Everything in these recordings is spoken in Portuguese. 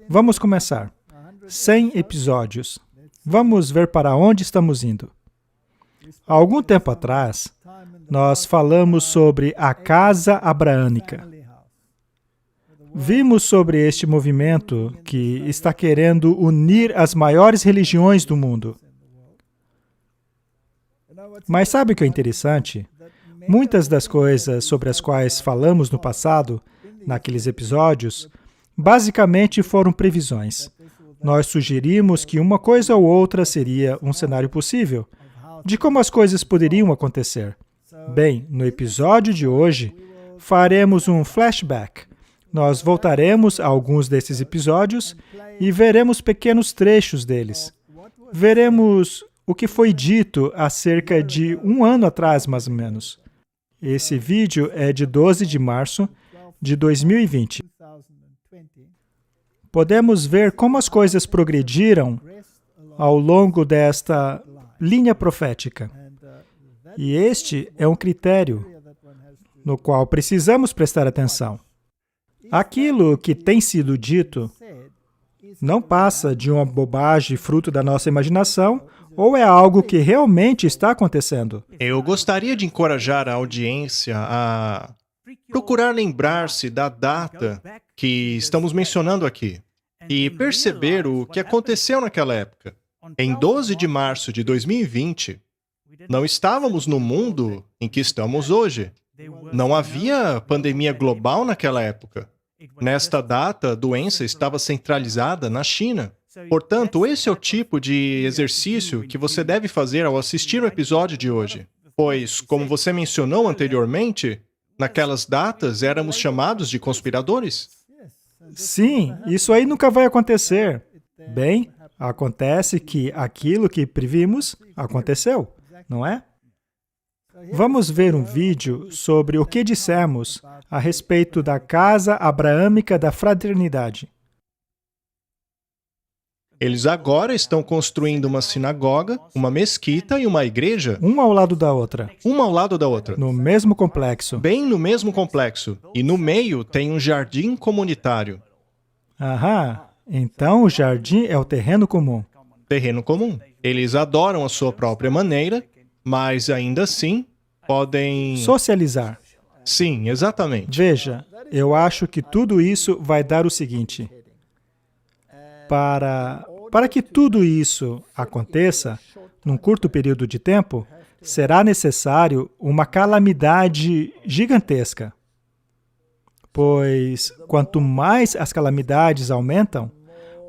Vamos começar. 100 episódios. Vamos ver para onde estamos indo. Há algum tempo atrás, nós falamos sobre a casa abraâmica. Vimos sobre este movimento que está querendo unir as maiores religiões do mundo. Mas sabe o que é interessante? Muitas das coisas sobre as quais falamos no passado, naqueles episódios, basicamente foram previsões. Nós sugerimos que uma coisa ou outra seria um cenário possível, de como as coisas poderiam acontecer. Bem, no episódio de hoje, faremos um flashback. Nós voltaremos a alguns desses episódios e veremos pequenos trechos deles. Veremos o que foi dito há cerca de um ano atrás, mais ou menos. Esse vídeo é de 12 de março de 2020. Podemos ver como as coisas progrediram ao longo desta linha profética. E este é um critério no qual precisamos prestar atenção. Aquilo que tem sido dito não passa de uma bobagem fruto da nossa imaginação ou é algo que realmente está acontecendo. Eu gostaria de encorajar a audiência a procurar lembrar-se da data que estamos mencionando aqui e perceber o que aconteceu naquela época. Em 12 de março de 2020, não estávamos no mundo em que estamos hoje. Não havia pandemia global naquela época. Nesta data, a doença estava centralizada na China. Portanto, esse é o tipo de exercício que você deve fazer ao assistir o episódio de hoje. Pois, como você mencionou anteriormente, naquelas datas éramos chamados de conspiradores. Sim, isso aí nunca vai acontecer. Bem, acontece que aquilo que previmos aconteceu, não é? Vamos ver um vídeo sobre o que dissemos a respeito da casa abraâmica da fraternidade. Eles agora estão construindo uma sinagoga, uma mesquita e uma igreja. Uma ao lado da outra. Uma ao lado da outra. No mesmo complexo. Bem no mesmo complexo. E no meio tem um jardim comunitário. Aham. Então o jardim é o terreno comum. Terreno comum. Eles adoram a sua própria maneira, mas ainda assim podem... Socializar. Sim, exatamente. Veja, eu acho que tudo isso vai dar o seguinte. Para que tudo isso aconteça, num curto período de tempo, será necessário uma calamidade gigantesca. Pois, quanto mais as calamidades aumentam,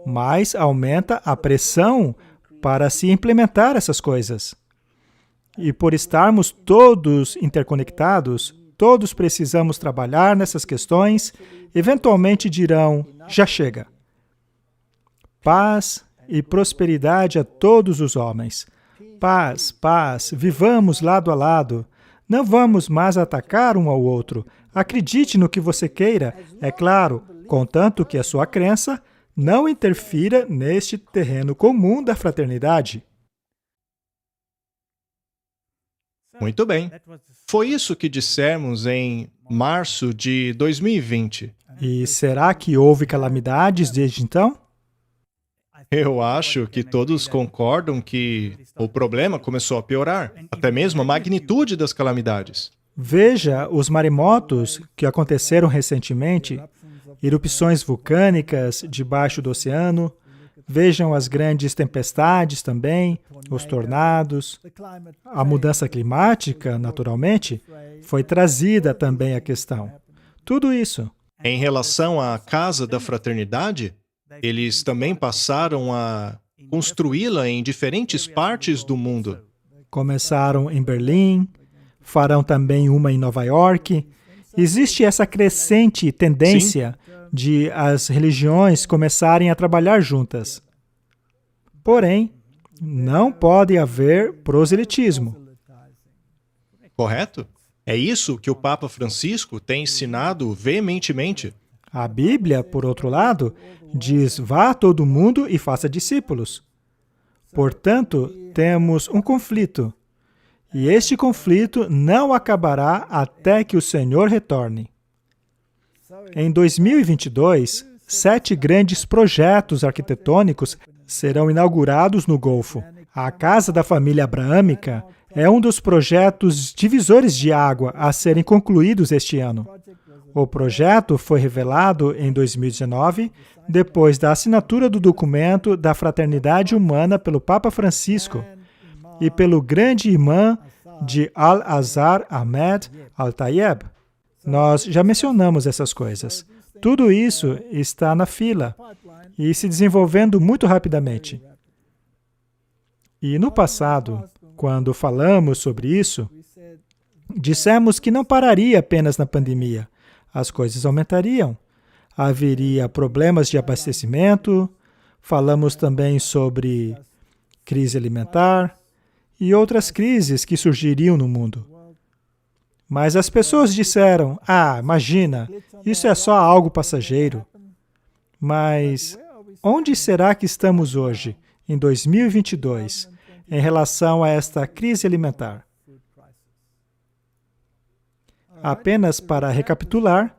mais aumenta a pressão para se implementar essas coisas. E por estarmos todos interconectados, todos precisamos trabalhar nessas questões, eventualmente dirão, já chega. Paz e prosperidade a todos os homens. Paz, paz, vivamos lado a lado. Não vamos mais atacar um ao outro. Acredite no que você queira, é claro, contanto que a sua crença não interfira neste terreno comum da fraternidade. Muito bem. Foi isso que dissemos em março de 2020. E será que houve calamidades desde então? Eu acho que todos concordam que o problema começou a piorar, até mesmo a magnitude das calamidades. Veja os maremotos que aconteceram recentemente, erupções vulcânicas debaixo do oceano, vejam as grandes tempestades também, os tornados. A mudança climática, naturalmente, foi trazida também à questão. Tudo isso. Em relação à Casa da Fraternidade, eles também passaram a construí-la em diferentes partes do mundo. Começaram em Berlim, farão também uma em Nova York. Existe essa crescente tendência de as religiões começarem a trabalhar juntas. Porém, não pode haver proselitismo. Correto? É isso que o Papa Francisco tem ensinado veementemente. A Bíblia, por outro lado, diz, vá a todo mundo e faça discípulos. Portanto, temos um conflito. E este conflito não acabará até que o Senhor retorne. Em 2022, 7 grandes projetos arquitetônicos serão inaugurados no Golfo. A Casa da Família Abraâmica é um dos projetos divisores de água a serem concluídos este ano. O projeto foi revelado em 2019, depois da assinatura do documento da Fraternidade Humana pelo Papa Francisco e pelo grande imã de Al-Azhar Ahmed Al-Tayeb. Nós já mencionamos essas coisas. Tudo isso está na fila e se desenvolvendo muito rapidamente. E no passado, quando falamos sobre isso, dissemos que não pararia apenas na pandemia. As coisas aumentariam. Haveria problemas de abastecimento, falamos também sobre crise alimentar e outras crises que surgiriam no mundo. Mas as pessoas disseram, imagina, isso é só algo passageiro. Mas onde será que estamos hoje, em 2022, em relação a esta crise alimentar? Apenas para recapitular,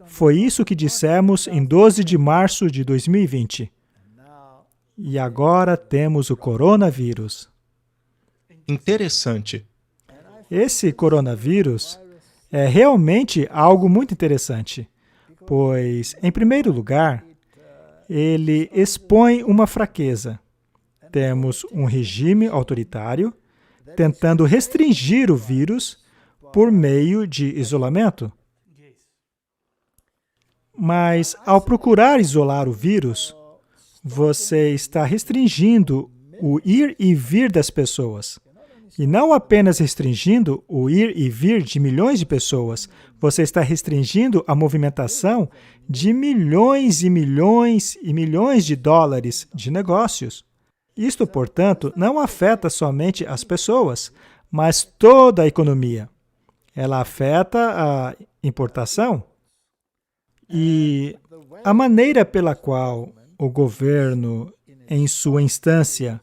foi isso que dissemos em 12 de março de 2020. E agora temos o coronavírus. Interessante. Esse coronavírus é realmente algo muito interessante, pois, em primeiro lugar, ele expõe uma fraqueza. Temos um regime autoritário tentando restringir o vírus por meio de isolamento. Mas, ao procurar isolar o vírus, você está restringindo o ir e vir das pessoas. E não apenas restringindo o ir e vir de milhões de pessoas, você está restringindo a movimentação de milhões e milhões e milhões de dólares de negócios. Isto, portanto, não afeta somente as pessoas, mas toda a economia. Ela afeta a importação. E a maneira pela qual o governo, em sua instância,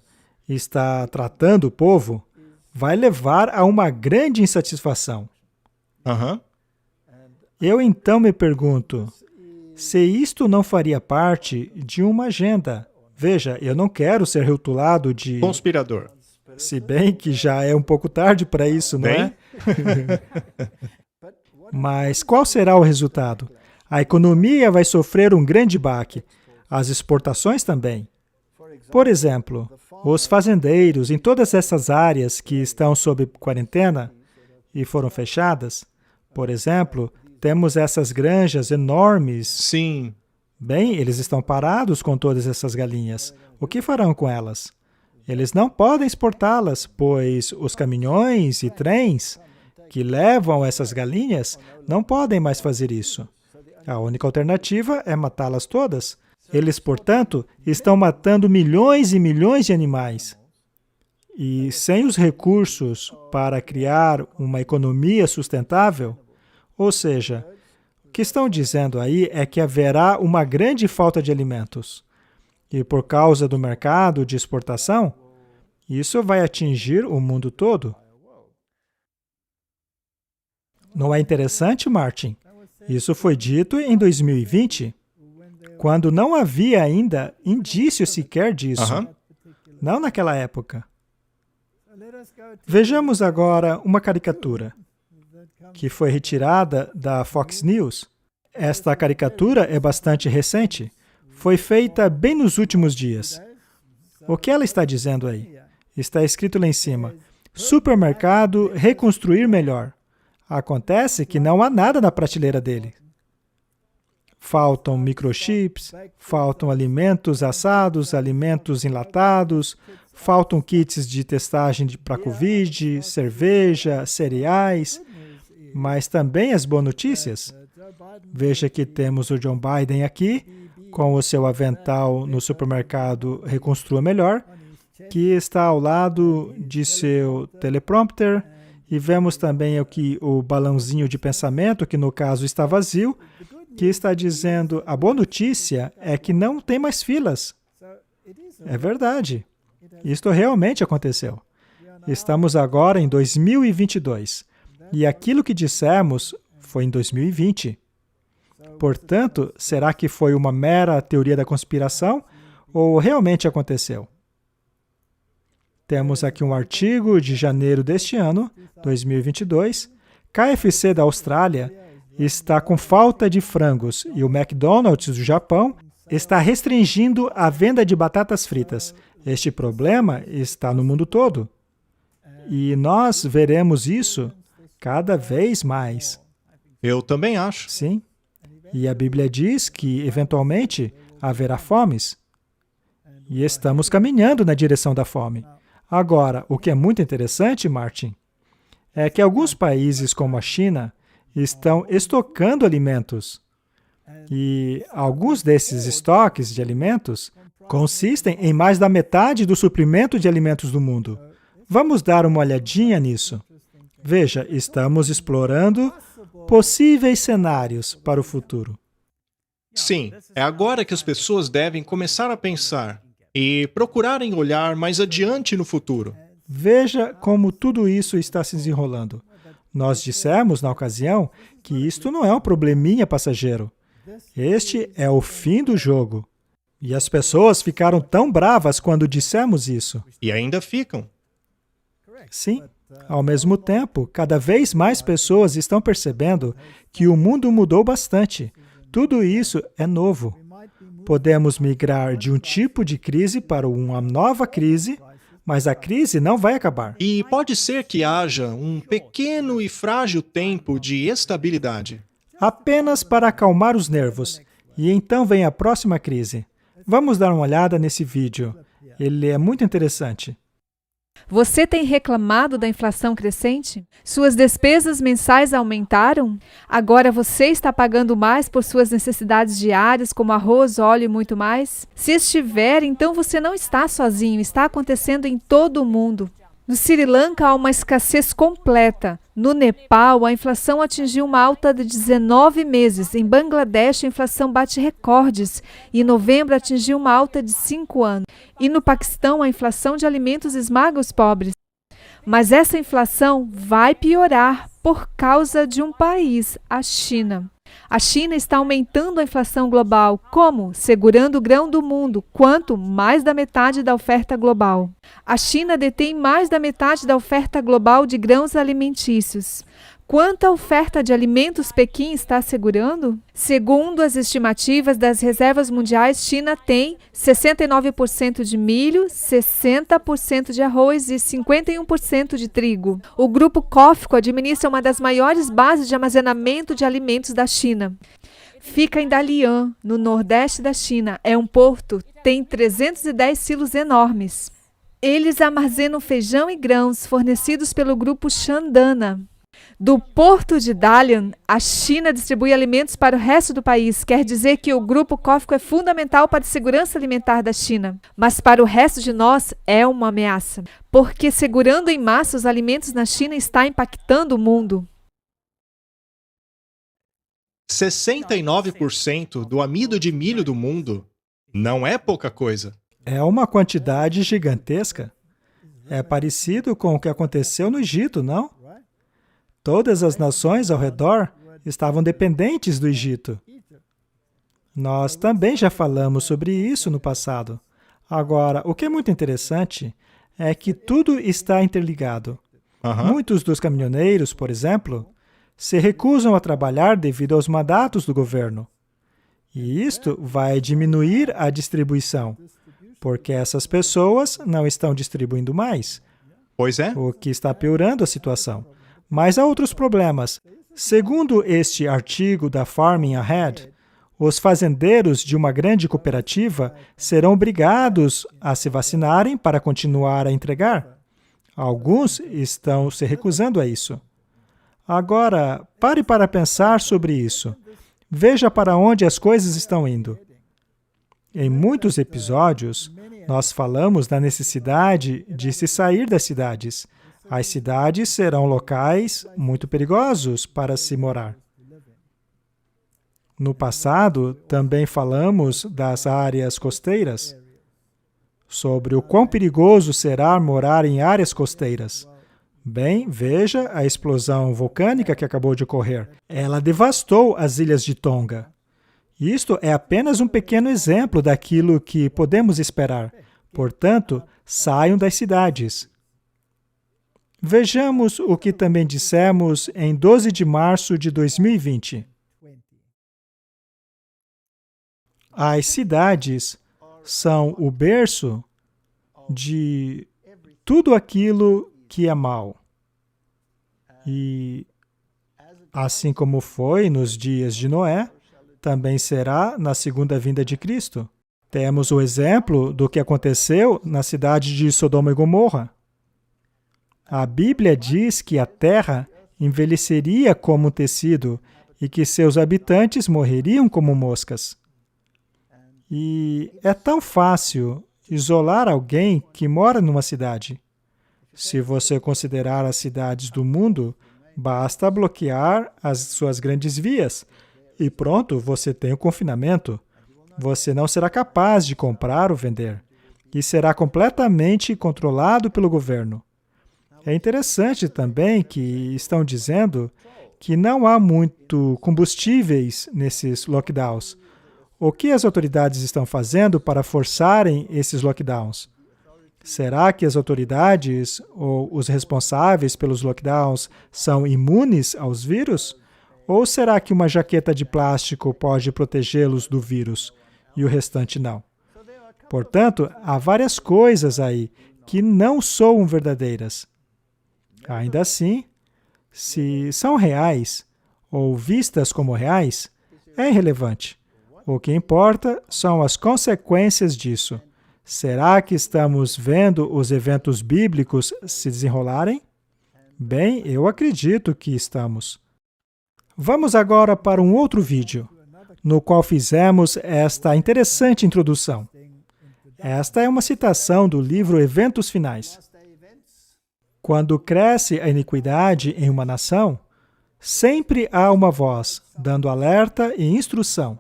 está tratando o povo, vai levar a uma grande insatisfação. Eu então me pergunto, se isto não faria parte de uma agenda. Veja, eu não quero ser rotulado de conspirador. Se bem que já é um pouco tarde para isso, não é? Mas qual será o resultado? A economia vai sofrer um grande baque. As exportações também. Por exemplo, os fazendeiros em todas essas áreas que estão sob quarentena e foram fechadas, por exemplo, temos essas granjas enormes. Sim. Bem, eles estão parados com todas essas galinhas. O que farão com elas? Eles não podem exportá-las, pois os caminhões e trens que levam essas galinhas não podem mais fazer isso. A única alternativa é matá-las todas. Eles, portanto, estão matando milhões e milhões de animais. E sem os recursos para criar uma economia sustentável, ou seja, o que estão dizendo aí é que haverá uma grande falta de alimentos. E por causa do mercado de exportação, isso vai atingir o mundo todo. Não é interessante, Martin? Isso foi dito em 2020, quando não havia ainda indício sequer disso. Não naquela época. Vejamos agora uma caricatura que foi retirada da Fox News. Esta caricatura é bastante recente. Foi feita bem nos últimos dias. O que ela está dizendo aí? Está escrito lá em cima, supermercado reconstruir melhor. Acontece que não há nada na prateleira dele. Faltam microchips, faltam alimentos assados, alimentos enlatados, faltam kits de testagem para Covid, cerveja, cereais, mas também as boas notícias. Veja que temos o John Biden aqui, com o seu avental no supermercado Reconstrua Melhor, que está ao lado de seu teleprompter, e vemos também aqui o balãozinho de pensamento, que no caso está vazio, que está dizendo, a boa notícia é que não tem mais filas. É verdade. Isto realmente aconteceu. Estamos agora em 2022. E aquilo que dissemos foi em 2020. Portanto, será que foi uma mera teoria da conspiração ou realmente aconteceu? Temos aqui um artigo de janeiro deste ano, 2022. KFC da Austrália está com falta de frangos e o McDonald's do Japão está restringindo a venda de batatas fritas. Este problema está no mundo todo. E nós veremos isso cada vez mais. Eu também acho. Sim. E a Bíblia diz que, eventualmente, haverá fomes. E estamos caminhando na direção da fome. Agora, o que é muito interessante, Martin, é que alguns países, como a China, estão estocando alimentos. E alguns desses estoques de alimentos consistem em mais da metade do suprimento de alimentos do mundo. Vamos dar uma olhadinha nisso. Veja, estamos explorando possíveis cenários para o futuro. Sim, é agora que as pessoas devem começar a pensar e procurarem olhar mais adiante no futuro. Veja como tudo isso está se desenrolando. Nós dissemos, na ocasião, que isto não é um probleminha passageiro. Este é o fim do jogo. E as pessoas ficaram tão bravas quando dissemos isso. E ainda ficam. Sim. Ao mesmo tempo, cada vez mais pessoas estão percebendo que o mundo mudou bastante. Tudo isso é novo. Podemos migrar de um tipo de crise para uma nova crise, mas a crise não vai acabar. E pode ser que haja um pequeno e frágil tempo de estabilidade. Apenas para acalmar os nervos. E então vem a próxima crise. Vamos dar uma olhada nesse vídeo. Ele é muito interessante. Você tem reclamado da inflação crescente? Suas despesas mensais aumentaram? Agora você está pagando mais por suas necessidades diárias, como arroz, óleo e muito mais? Se estiver, então você não está sozinho, está acontecendo em todo o mundo. No Sri Lanka há uma escassez completa. No Nepal, a inflação atingiu uma alta de 19 meses. Em Bangladesh, a inflação bate recordes. E em novembro atingiu uma alta de 5 anos. E no Paquistão, a inflação de alimentos esmaga os pobres. Mas essa inflação vai piorar por causa de um país, a China. A China está aumentando a inflação global. Como? Segurando o grão do mundo, quanto? Mais da metade da oferta global. A China detém mais da metade da oferta global de grãos alimentícios. Quanta oferta de alimentos Pequim está segurando? Segundo as estimativas das reservas mundiais, China tem 69% de milho, 60% de arroz e 51% de trigo. O grupo COFCO administra uma das maiores bases de armazenamento de alimentos da China. Fica em Dalian, no nordeste da China. É um porto, tem 310 silos enormes. Eles armazenam feijão e grãos fornecidos pelo grupo Shandana. Do porto de Dalian, a China distribui alimentos para o resto do país. Quer dizer que o grupo COFCO é fundamental para a segurança alimentar da China. Mas para o resto de nós é uma ameaça. Porque segurando em massa os alimentos na China está impactando o mundo. 69% do amido de milho do mundo não é pouca coisa. É uma quantidade gigantesca. É parecido com o que aconteceu no Egito, não? Todas as nações ao redor estavam dependentes do Egito. Nós também já falamos sobre isso no passado. Agora, o que é muito interessante é que tudo está interligado. Muitos dos caminhoneiros, por exemplo, se recusam a trabalhar devido aos mandatos do governo. E isto vai diminuir a distribuição, porque essas pessoas não estão distribuindo mais. Pois é. O que está piorando a situação. Mas há outros problemas. Segundo este artigo da Farming Ahead, os fazendeiros de uma grande cooperativa serão obrigados a se vacinarem para continuar a entregar. Alguns estão se recusando a isso. Agora, pare para pensar sobre isso. Veja para onde as coisas estão indo. Em muitos episódios, nós falamos da necessidade de se sair das cidades. As cidades serão locais muito perigosos para se morar. No passado, também falamos das áreas costeiras, sobre o quão perigoso será morar em áreas costeiras. Bem, veja a explosão vulcânica que acabou de ocorrer. Ela devastou as ilhas de Tonga. Isto é apenas um pequeno exemplo daquilo que podemos esperar. Portanto, saiam das cidades. Vejamos o que também dissemos em 12 de março de 2020. As cidades são o berço de tudo aquilo que é mal. E, assim como foi nos dias de Noé, também será na segunda vinda de Cristo. Temos o exemplo do que aconteceu na cidade de Sodoma e Gomorra. A Bíblia diz que a terra envelheceria como um tecido e que seus habitantes morreriam como moscas. E é tão fácil isolar alguém que mora numa cidade. Se você considerar as cidades do mundo, basta bloquear as suas grandes vias e pronto, você tem o confinamento. Você não será capaz de comprar ou vender e será completamente controlado pelo governo. É interessante também que estão dizendo que não há muito combustíveis nesses lockdowns. O que as autoridades estão fazendo para forçarem esses lockdowns? Será que as autoridades ou os responsáveis pelos lockdowns são imunes aos vírus? Ou será que uma jaqueta de plástico pode protegê-los do vírus e o restante não? Portanto, há várias coisas aí que não são verdadeiras. Ainda assim, se são reais ou vistas como reais, é irrelevante. O que importa são as consequências disso. Será que estamos vendo os eventos bíblicos se desenrolarem? Bem, eu acredito que estamos. Vamos agora para um outro vídeo, no qual fizemos esta interessante introdução. Esta é uma citação do livro Eventos Finais. Quando cresce a iniquidade em uma nação, sempre há uma voz, dando alerta e instrução.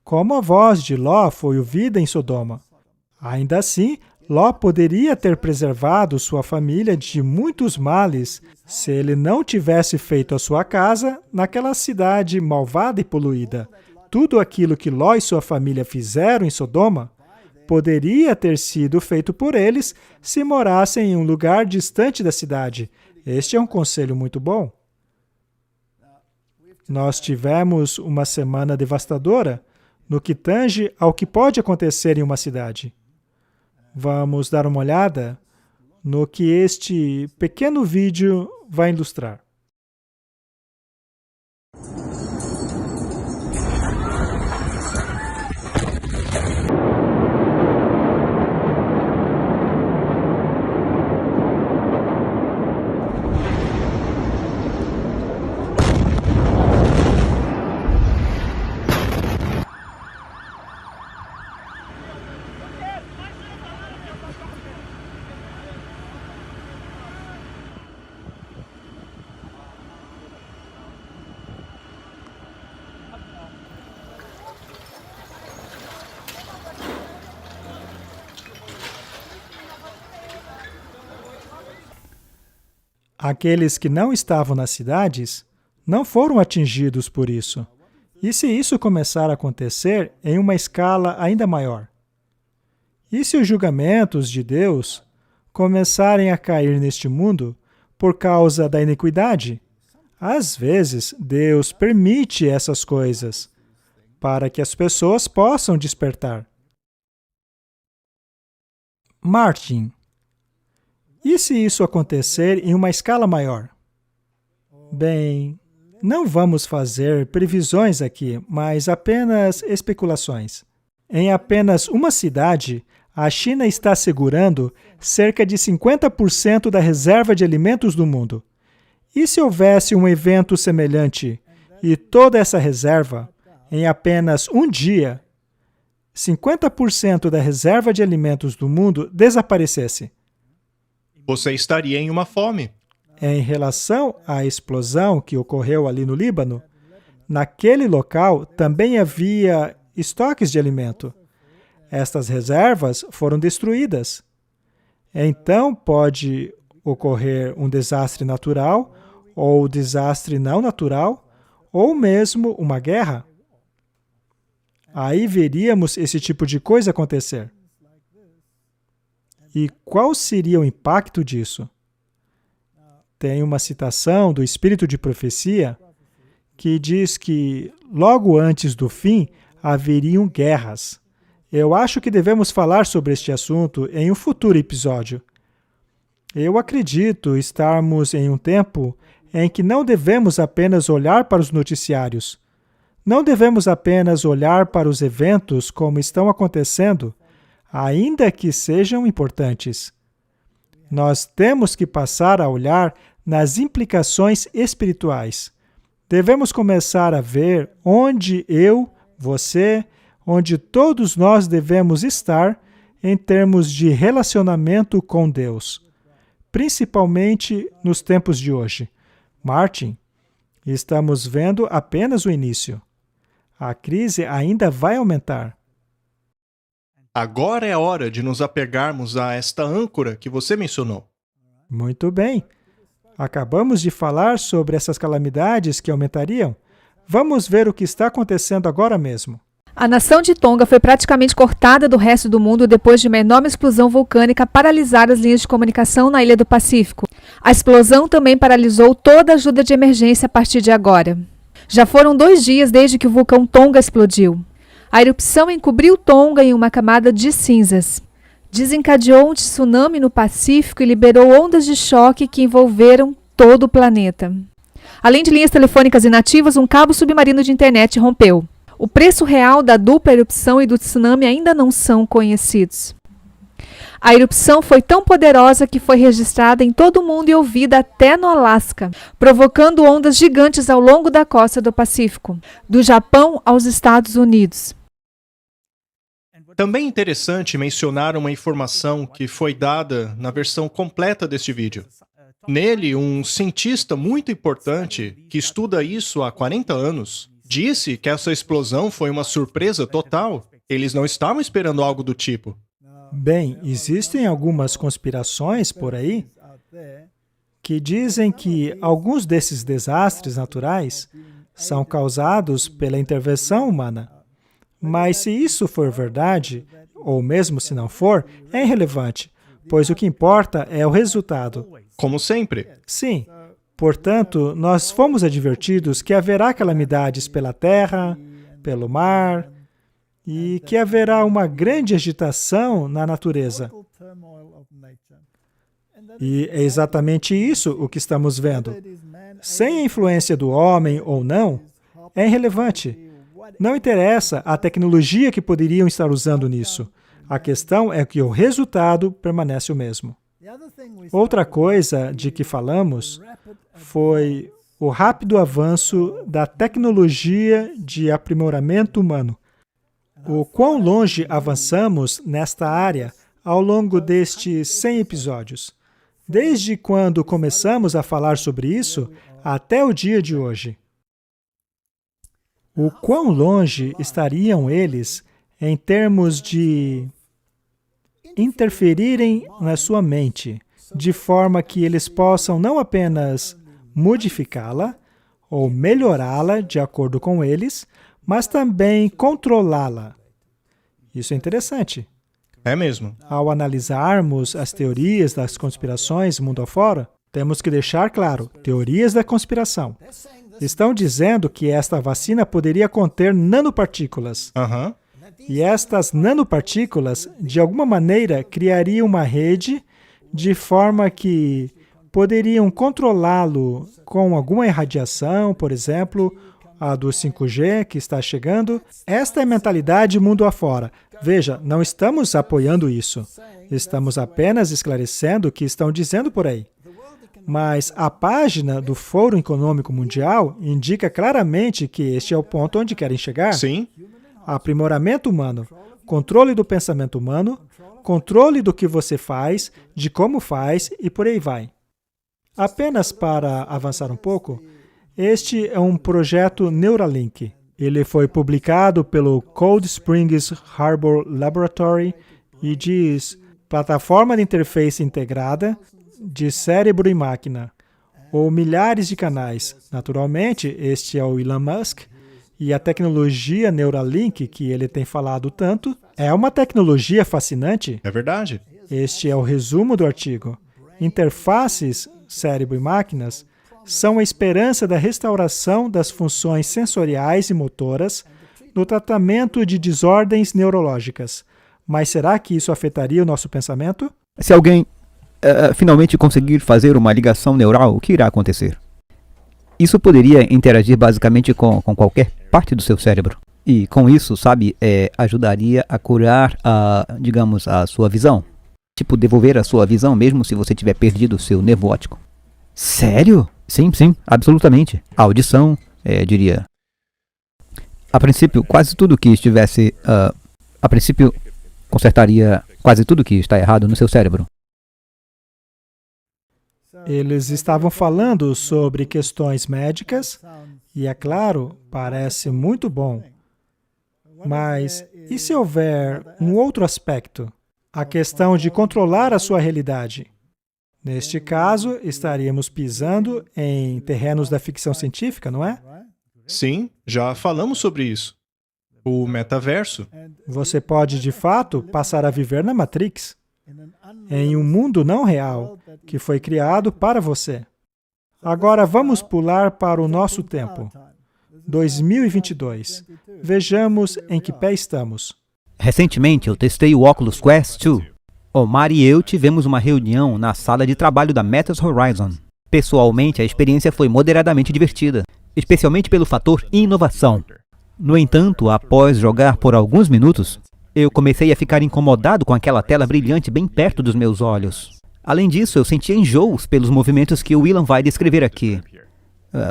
Como a voz de Ló foi ouvida em Sodoma. Ainda assim, Ló poderia ter preservado sua família de muitos males se ele não tivesse feito a sua casa naquela cidade malvada e poluída. Tudo aquilo que Ló e sua família fizeram em Sodoma poderia ter sido feito por eles se morassem em um lugar distante da cidade. Este é um conselho muito bom. Nós tivemos uma semana devastadora no que tange ao que pode acontecer em uma cidade. Vamos dar uma olhada no que este pequeno vídeo vai ilustrar. Aqueles que não estavam nas cidades não foram atingidos por isso. E se isso começar a acontecer em uma escala ainda maior? E se os julgamentos de Deus começarem a cair neste mundo por causa da iniquidade? Às vezes, Deus permite essas coisas para que as pessoas possam despertar. Martin. E se isso acontecer em uma escala maior? Bem, não vamos fazer previsões aqui, mas apenas especulações. Em apenas uma cidade, a China está segurando cerca de 50% da reserva de alimentos do mundo. E se houvesse um evento semelhante e toda essa reserva, em apenas um dia, 50% da reserva de alimentos do mundo desaparecesse? Você estaria em uma fome. Em relação à explosão que ocorreu ali no Líbano, naquele local também havia estoques de alimento. Estas reservas foram destruídas. Então, pode ocorrer um desastre natural, ou desastre não natural, ou mesmo uma guerra. Aí veríamos esse tipo de coisa acontecer. E qual seria o impacto disso? Tem uma citação do Espírito de Profecia que diz que logo antes do fim haveriam guerras. Eu acho que devemos falar sobre este assunto em um futuro episódio. Eu acredito estarmos em um tempo em que não devemos apenas olhar para os noticiários. Não devemos apenas olhar para os eventos como estão acontecendo, ainda que sejam importantes. Nós temos que passar a olhar nas implicações espirituais. Devemos começar a ver onde eu, você, onde todos nós devemos estar em termos de relacionamento com Deus, principalmente nos tempos de hoje. Martin, estamos vendo apenas o início. A crise ainda vai aumentar. Agora é a hora de nos apegarmos a esta âncora que você mencionou. Muito bem. Acabamos de falar sobre essas calamidades que aumentariam. Vamos ver o que está acontecendo agora mesmo. A nação de Tonga foi praticamente cortada do resto do mundo depois de uma enorme explosão vulcânica paralisar as linhas de comunicação na ilha do Pacífico. A explosão também paralisou toda a ajuda de emergência a partir de agora. Já foram 2 dias desde que o vulcão Tonga explodiu. A erupção encobriu Tonga em uma camada de cinzas. Desencadeou um tsunami no Pacífico e liberou ondas de choque que envolveram todo o planeta. Além de linhas telefônicas inativas, um cabo submarino de internet rompeu. O preço real da dupla erupção e do tsunami ainda não são conhecidos. A erupção foi tão poderosa que foi registrada em todo o mundo e ouvida até no Alasca, provocando ondas gigantes ao longo da costa do Pacífico, do Japão aos Estados Unidos. Também é interessante mencionar uma informação que foi dada na versão completa deste vídeo. Nele, um cientista muito importante, que estuda isso há 40 anos, disse que essa explosão foi uma surpresa total. Eles não estavam esperando algo do tipo. Bem, existem algumas conspirações por aí que dizem que alguns desses desastres naturais são causados pela intervenção humana. Mas se isso for verdade, ou mesmo se não for, é irrelevante, pois o que importa é o resultado. Como sempre. Sim. Portanto, nós fomos advertidos que haverá calamidades pela terra, pelo mar, e que haverá uma grande agitação na natureza. E é exatamente isso o que estamos vendo. Sem a influência do homem ou não, é irrelevante. Não interessa a tecnologia que poderiam estar usando nisso. A questão é que o resultado permanece o mesmo. Outra coisa de que falamos foi o rápido avanço da tecnologia de aprimoramento humano. O quão longe avançamos nesta área ao longo destes 100 episódios. Desde quando começamos a falar sobre isso até o dia de hoje. O quão longe estariam eles em termos de interferirem na sua mente, de forma que eles possam não apenas modificá-la ou melhorá-la de acordo com eles, mas também controlá-la. Isso é interessante. É mesmo. Ao analisarmos as teorias das conspirações mundo afora, temos que deixar claro, teorias da conspiração. Estão dizendo que esta vacina poderia conter nanopartículas. E estas nanopartículas, de alguma maneira, criariam uma rede de forma que poderiam controlá-lo com alguma irradiação, por exemplo, a do 5G que está chegando. Esta é a mentalidade mundo afora. Veja, não estamos apoiando isso. Estamos apenas esclarecendo o que estão dizendo por aí. Mas a página do Fórum Econômico Mundial indica claramente que este é o ponto onde querem chegar. Sim. Aprimoramento humano, controle do pensamento humano, controle do que você faz, de como faz e por aí vai. Apenas para avançar um pouco, este é um projeto Neuralink. Ele foi publicado pelo Cold Springs Harbor Laboratory e diz plataforma de interface integrada de cérebro e máquina, ou milhares de canais. Naturalmente, este é o Elon Musk, E a tecnologia Neuralink, que ele tem falado tanto, é uma tecnologia fascinante. É verdade. Este é o resumo do artigo. Interfaces, cérebro e máquinas, são a esperança da restauração das funções sensoriais e motoras no tratamento de desordens neurológicas. Mas será que isso afetaria o nosso pensamento? Se alguém finalmente conseguir fazer uma ligação neural, o que irá acontecer? Isso poderia interagir basicamente com qualquer parte do seu cérebro. E com isso, ajudaria a curar, digamos, a sua visão. Tipo, devolver a sua visão mesmo se você tiver perdido o seu nervo óptico. Sério? Sim, absolutamente. A audição, diria. A princípio, quase tudo que estivesse... a princípio, consertaria quase tudo que está errado no seu cérebro. Eles estavam falando sobre questões médicas e, é claro, parece muito bom. Mas e se houver um outro aspecto? A questão de controlar a sua realidade. Neste caso, estaríamos pisando em terrenos da ficção científica, não é? Sim, já falamos sobre isso. O metaverso. Você pode, de fato, passar a viver na Matrix, em um mundo não real, que foi criado para você. Agora vamos pular para o nosso tempo. 2022. Vejamos em que pé estamos. Recentemente, eu testei o Oculus Quest 2. Omar e eu tivemos uma reunião na sala de trabalho da Metas Horizon. Pessoalmente, a experiência foi moderadamente divertida, especialmente pelo fator inovação. No entanto, após jogar por alguns minutos, eu comecei a ficar incomodado com aquela tela brilhante bem perto dos meus olhos. Além disso, eu sentia enjoos pelos movimentos que o Willan vai descrever aqui.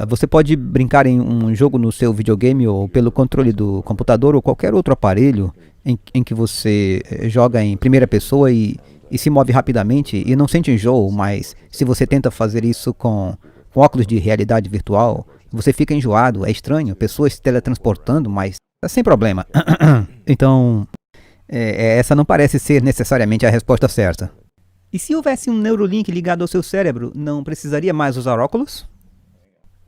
Você pode brincar em um jogo no seu videogame ou pelo controle do computador ou qualquer outro aparelho em que você joga em primeira pessoa e se move rapidamente e não sente enjoo, mas se você tenta fazer isso com óculos de realidade virtual, você fica enjoado, é estranho, pessoas se teletransportando, mas sem problema. Então, essa não parece ser necessariamente a resposta certa. E se houvesse um Neuralink ligado ao seu cérebro, não precisaria mais usar óculos?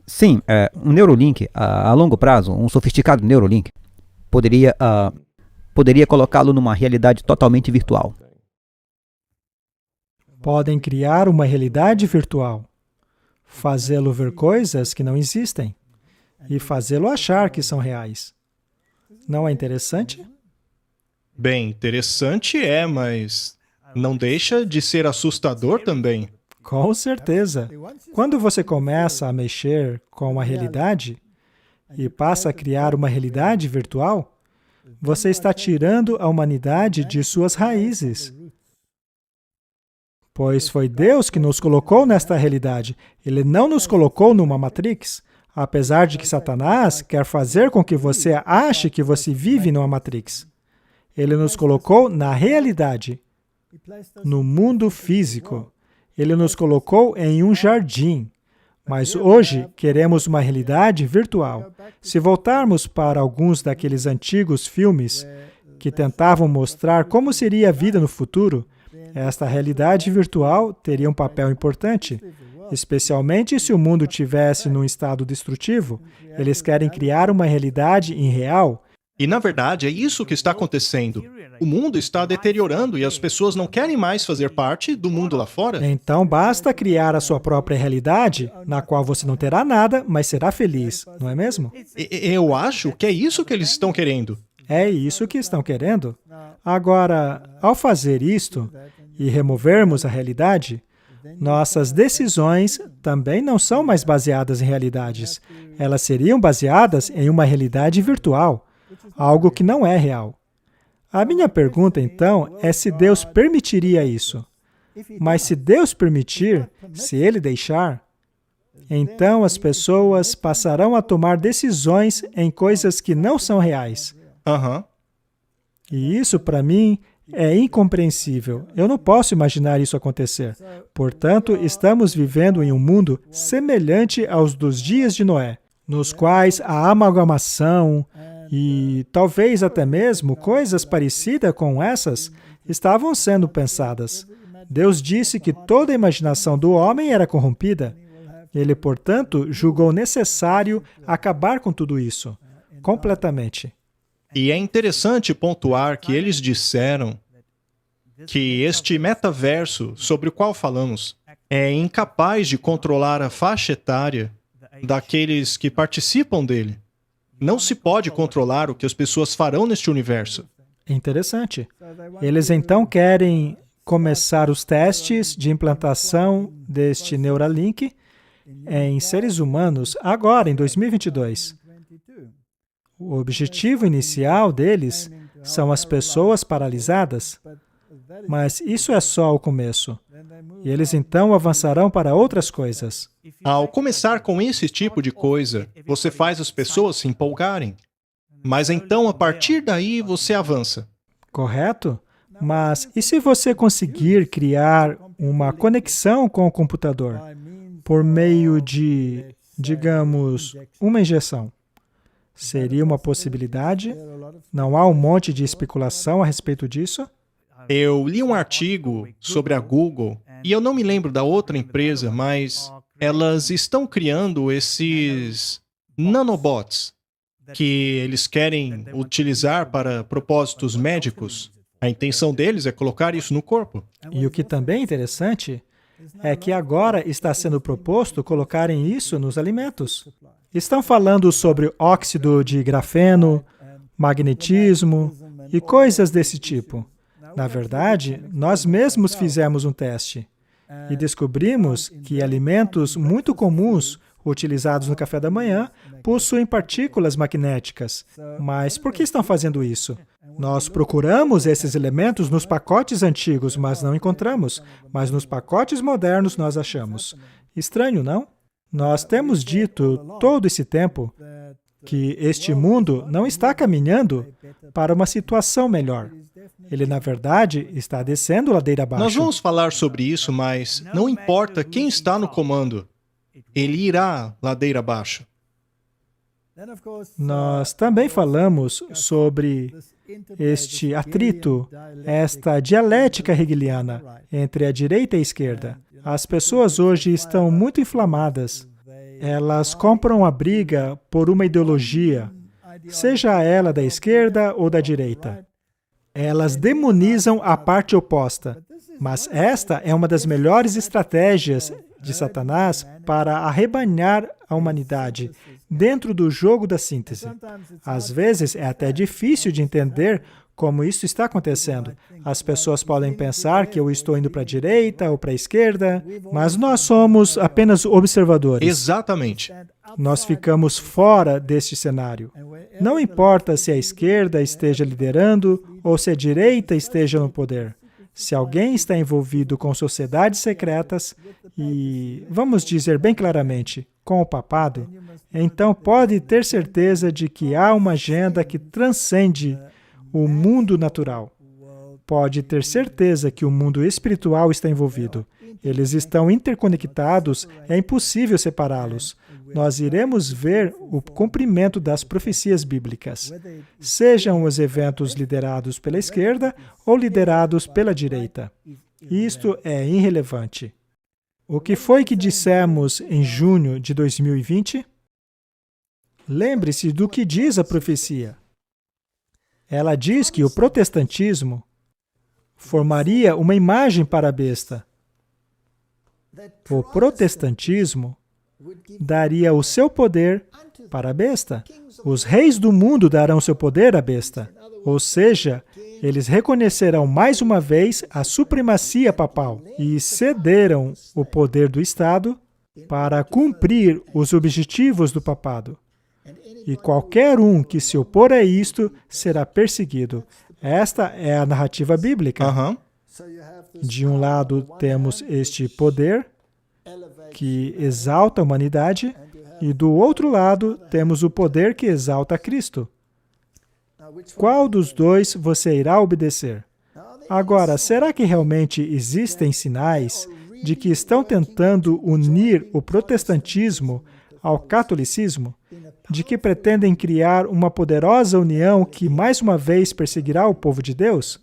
Sim, um Neuralink, a longo prazo, um sofisticado Neuralink, poderia colocá-lo numa realidade totalmente virtual. Podem criar uma realidade virtual, fazê-lo ver coisas que não existem e fazê-lo achar que são reais. Não é interessante? Bem, interessante mas não deixa de ser assustador também. Com certeza. Quando você começa a mexer com a realidade e passa a criar uma realidade virtual, você está tirando a humanidade de suas raízes. Pois foi Deus que nos colocou nesta realidade. Ele não nos colocou numa Matrix, apesar de que Satanás quer fazer com que você ache que você vive numa Matrix. Ele nos colocou na realidade, no mundo físico. Ele nos colocou em um jardim, mas hoje queremos uma realidade virtual. Se voltarmos para alguns daqueles antigos filmes que tentavam mostrar como seria a vida no futuro, esta realidade virtual teria um papel importante, especialmente se o mundo estivesse num estado destrutivo. Eles querem criar uma realidade irreal. E, na verdade, é isso que está acontecendo. O mundo está deteriorando e as pessoas não querem mais fazer parte do mundo lá fora. Então, basta criar a sua própria realidade, na qual você não terá nada, mas será feliz, não é mesmo? Eu acho que é isso que eles estão querendo. É isso que estão querendo. Agora, ao fazer isto e removermos a realidade, nossas decisões também não são mais baseadas em realidades. Elas seriam baseadas em uma realidade virtual, algo que não é real. A minha pergunta, então, é se Deus permitiria isso. Mas se Deus permitir, se Ele deixar, então as pessoas passarão a tomar decisões em coisas que não são reais. E isso, para mim, é incompreensível. Eu não posso imaginar isso acontecer. Portanto, estamos vivendo em um mundo semelhante aos dos dias de Noé, nos quais a amalgamação e talvez até mesmo coisas parecidas com essas estavam sendo pensadas. Deus disse que toda a imaginação do homem era corrompida. Ele, portanto, julgou necessário acabar com tudo isso. completamente. E é interessante pontuar que eles disseram que este metaverso sobre o qual falamos é incapaz de controlar a faixa etária daqueles que participam dele. Não se pode controlar o que as pessoas farão neste universo. Interessante. Eles então querem começar os testes de implantação deste Neuralink em seres humanos agora, em 2022. O objetivo inicial deles são as pessoas paralisadas, mas isso é só o começo. E eles então avançarão para outras coisas. Ao começar com esse tipo de coisa, você faz as pessoas se empolgarem. Mas então, a partir daí, você avança. Correto? Mas e se você conseguir criar uma conexão com o computador por meio de, digamos, uma injeção? Seria uma possibilidade? Não há um monte de especulação a respeito disso? Eu li um artigo sobre a Google, e eu não me lembro da outra empresa, mas elas estão criando esses nanobots que eles querem utilizar para propósitos médicos. A intenção deles é colocar isso no corpo. E o que também é interessante é que agora está sendo proposto colocarem isso nos alimentos. Estão falando sobre óxido de grafeno, magnetismo e coisas desse tipo. Na verdade, nós mesmos fizemos um teste e descobrimos que alimentos muito comuns utilizados no café da manhã possuem partículas magnéticas. Mas por que estão fazendo isso? Nós procuramos esses elementos nos pacotes antigos, mas não encontramos. Mas nos pacotes modernos nós achamos. Estranho, não? Nós temos dito todo esse tempo que este mundo não está caminhando para uma situação melhor. Ele, na verdade, está descendo ladeira abaixo. Nós vamos falar sobre isso, mas não importa quem está no comando, ele irá ladeira abaixo. Nós também falamos sobre este atrito, esta dialética hegeliana entre a direita e a esquerda. As pessoas hoje estão muito inflamadas. Elas compram a briga por uma ideologia, seja ela da esquerda ou da direita. Elas demonizam a parte oposta. Mas esta é uma das melhores estratégias de Satanás para arrebanhar a humanidade dentro do jogo da síntese. Às vezes é até difícil de entender como isso está acontecendo. As pessoas podem pensar que eu estou indo para a direita ou para a esquerda, mas nós somos apenas observadores. Exatamente. Nós ficamos fora deste cenário. Não importa se a esquerda esteja liderando ou se a direita esteja no poder. Se alguém está envolvido com sociedades secretas e, vamos dizer bem claramente, com o papado, então pode ter certeza de que há uma agenda que transcende o mundo natural. Pode ter certeza que o mundo espiritual está envolvido. Eles estão interconectados, é impossível separá-los. Nós iremos ver o cumprimento das profecias bíblicas, sejam os eventos liderados pela esquerda ou liderados pela direita. Isto é irrelevante. O que foi que dissemos em junho de 2020? Lembre-se do que diz a profecia. Ela diz que o protestantismo formaria uma imagem para a besta. O protestantismo daria o seu poder para a besta. Os reis do mundo darão seu poder à besta. Ou seja, eles reconhecerão mais uma vez a supremacia papal e cederam o poder do Estado para cumprir os objetivos do papado. E qualquer um que se opor a isto será perseguido. Esta é a narrativa bíblica. De um lado temos este poder que exalta a humanidade e do outro lado temos o poder que exalta a Cristo. Qual dos dois você irá obedecer? Agora, será que realmente existem sinais de que estão tentando unir o protestantismo ao catolicismo? De que pretendem criar uma poderosa união que mais uma vez perseguirá o povo de Deus?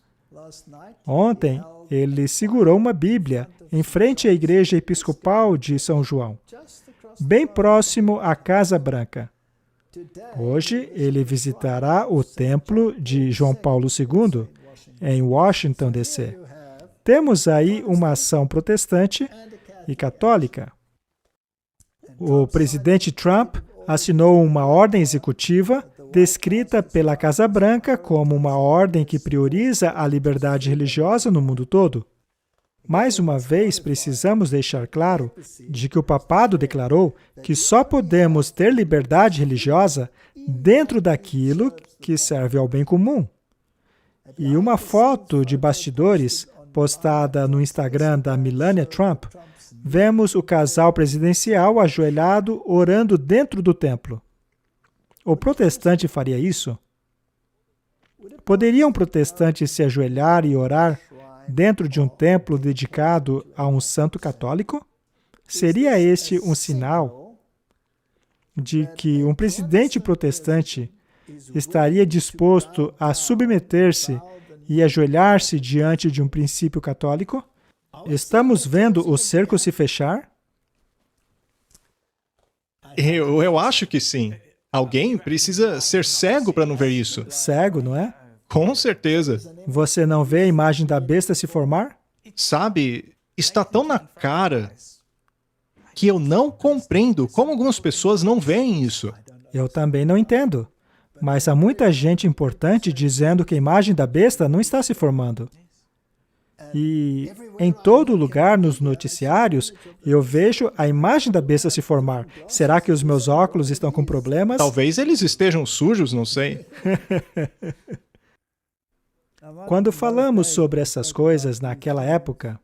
Ontem, ele segurou uma Bíblia em frente à Igreja Episcopal de São João, bem próximo à Casa Branca. Hoje, ele visitará o templo de João Paulo II, em Washington, D.C. Temos aí uma ação protestante e católica. O presidente Trump assinou uma ordem executiva descrita pela Casa Branca como uma ordem que prioriza a liberdade religiosa no mundo todo. Mais uma vez, precisamos deixar claro de que o papado declarou que só podemos ter liberdade religiosa dentro daquilo que serve ao bem comum. E uma foto de bastidores postada no Instagram da Melania Trump, vemos o casal presidencial ajoelhado orando dentro do templo. O protestante faria isso? Poderia um protestante se ajoelhar e orar dentro de um templo dedicado a um santo católico? Seria este um sinal de que um presidente protestante estaria disposto a submeter-se e ajoelhar-se diante de um princípio católico? Estamos vendo o cerco se fechar? Eu acho que sim. Alguém precisa ser cego para não ver isso. Cego, não é? Com certeza. Você não vê a imagem da besta se formar? Sabe, está tão na cara que eu não compreendo como algumas pessoas não veem isso. Eu também não entendo. Mas há muita gente importante dizendo que a imagem da besta não está se formando. E em todo lugar nos noticiários, eu vejo a imagem da besta se formar. Será que os meus óculos estão com problemas? Talvez eles estejam sujos, não sei. Quando falamos sobre essas coisas naquela época,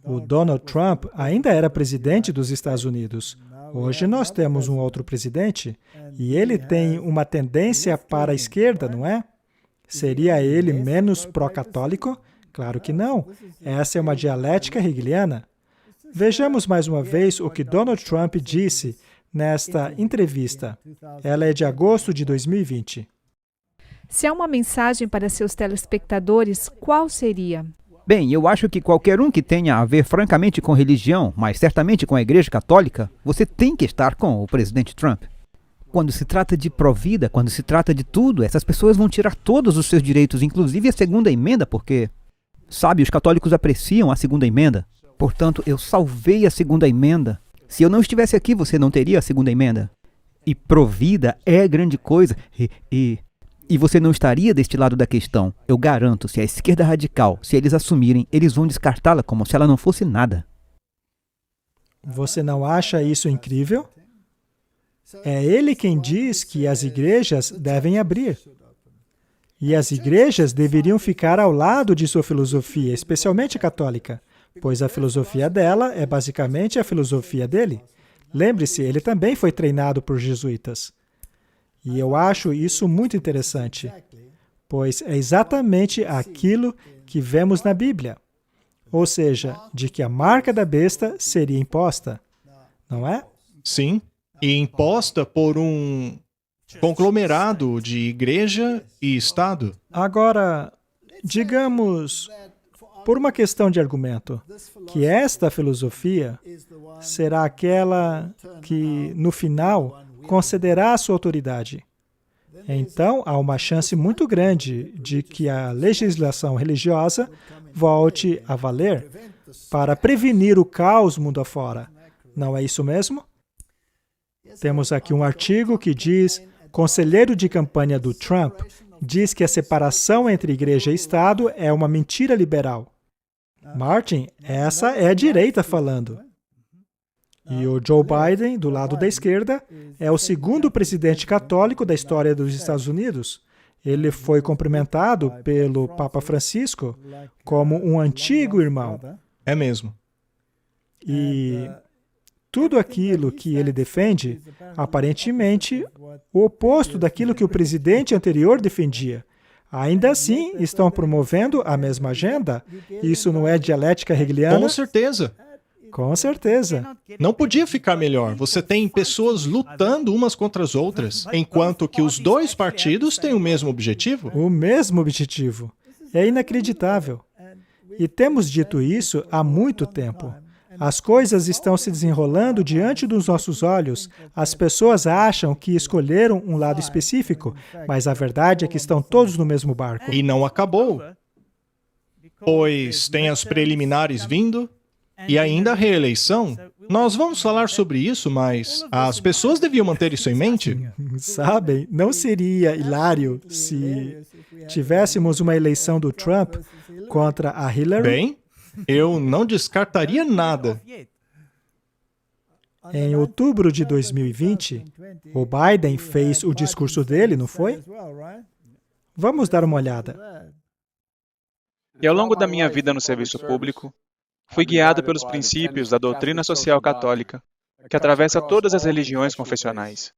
o Donald Trump ainda era presidente dos Estados Unidos. Hoje nós temos um outro presidente e ele tem uma tendência para a esquerda, não é? Seria ele menos pró-católico? Claro que não. Essa é uma dialética hegeliana. Vejamos mais uma vez o que Donald Trump disse nesta entrevista. Ela é de agosto de 2020. Se há uma mensagem para seus telespectadores, qual seria? Bem, eu acho que qualquer um que tenha a ver francamente com religião, mas certamente com a Igreja Católica, você tem que estar com o presidente Trump. Quando se trata de pró-vida, quando se trata de tudo, essas pessoas vão tirar todos os seus direitos, inclusive a segunda emenda, porque, sabe, os católicos apreciam a segunda emenda. Portanto, eu salvei a segunda emenda. Se eu não estivesse aqui, você não teria a segunda emenda. E pró-vida é grande coisa. E você não estaria deste lado da questão. Eu garanto, se a esquerda radical, se eles assumirem, eles vão descartá-la como se ela não fosse nada. Você não acha isso incrível? É ele quem diz que as igrejas devem abrir. E as igrejas deveriam ficar ao lado de sua filosofia, especialmente a católica, pois a filosofia dela é basicamente a filosofia dele. Lembre-se, ele também foi treinado por jesuítas. E eu acho isso muito interessante, pois é exatamente aquilo que vemos na Bíblia. Ou seja, de que a marca da besta seria imposta, não é? Sim, e imposta por um conglomerado de igreja e Estado. Agora, digamos, por uma questão de argumento, que esta filosofia será aquela que, no final, concederá a sua autoridade. Então, há uma chance muito grande de que a legislação religiosa volte a valer para prevenir o caos mundo afora. Não é isso mesmo? Temos aqui um artigo que diz: conselheiro de campanha do Trump diz que a separação entre igreja e Estado é uma mentira liberal. Martin, essa é a direita falando. E o Joe Biden, do lado da esquerda, é o segundo presidente católico da história dos Estados Unidos. Ele foi cumprimentado pelo Papa Francisco como um antigo irmão. É mesmo. E tudo aquilo que ele defende, aparentemente, o oposto daquilo que o presidente anterior defendia. Ainda assim, estão promovendo a mesma agenda? Isso não é dialética hegeliana? Com certeza. Com certeza. Não podia ficar melhor. Você tem pessoas lutando umas contra as outras, enquanto que os dois partidos têm o mesmo objetivo. O mesmo objetivo. É inacreditável. E temos dito isso há muito tempo. As coisas estão se desenrolando diante dos nossos olhos. As pessoas acham que escolheram um lado específico, mas a verdade é que estão todos no mesmo barco. E não acabou, pois tem as preliminares vindo e ainda a reeleição. Nós vamos falar sobre isso, mas as pessoas deviam manter isso em mente. Sabem, não seria hilário se tivéssemos uma eleição do Trump contra a Hillary? Bem, eu não descartaria nada. Em outubro de 2020, o Biden fez o discurso dele, não foi? Vamos dar uma olhada. E ao longo da minha vida no serviço público, fui guiado pelos princípios da doutrina social católica, que atravessa todas as religiões confessionais.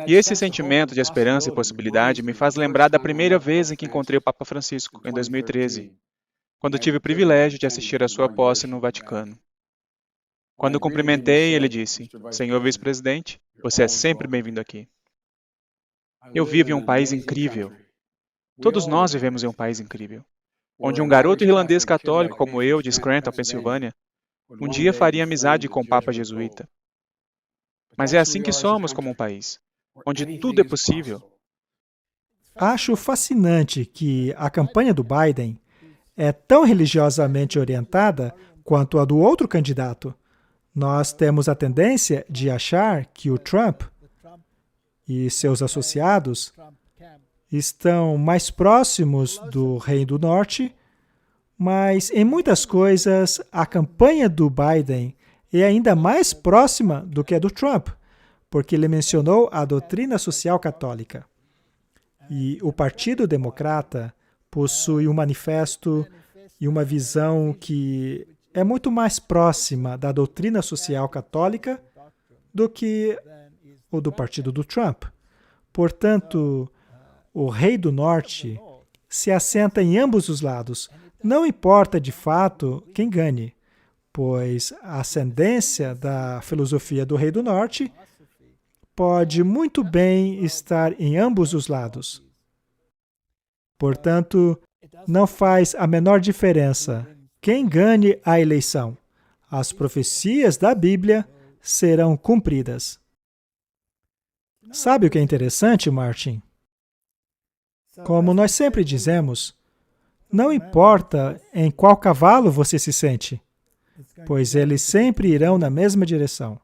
E esse sentimento de esperança e possibilidade me faz lembrar da primeira vez em que encontrei o Papa Francisco, em 2013, quando tive o privilégio de assistir à sua posse no Vaticano. Quando o cumprimentei, ele disse: "Senhor vice-presidente, você é sempre bem-vindo aqui." Eu vivo em um país incrível. Todos nós vivemos em um país incrível, onde um garoto irlandês católico como eu, de Scranton, Pensilvânia, um dia faria amizade com o Papa jesuíta. Mas é assim que somos como um país, onde tudo é possível. Acho fascinante que a campanha do Biden é tão religiosamente orientada quanto a do outro candidato. Nós temos a tendência de achar que o Trump e seus associados estão mais próximos do Reino do Norte, mas em muitas coisas a campanha do Biden é ainda mais próxima do que a do Trump, porque ele mencionou a doutrina social católica. E o Partido Democrata possui um manifesto e uma visão que é muito mais próxima da doutrina social católica do que o do partido do Trump. Portanto, o Rei do Norte se assenta em ambos os lados. Não importa, de fato, quem ganhe, pois a ascendência da filosofia do Rei do Norte pode muito bem estar em ambos os lados. Portanto, não faz a menor diferença quem ganhe a eleição. As profecias da Bíblia serão cumpridas. Sabe o que é interessante, Martin? Como nós sempre dizemos, não importa em qual cavalo você se sente, pois eles sempre irão na mesma direção.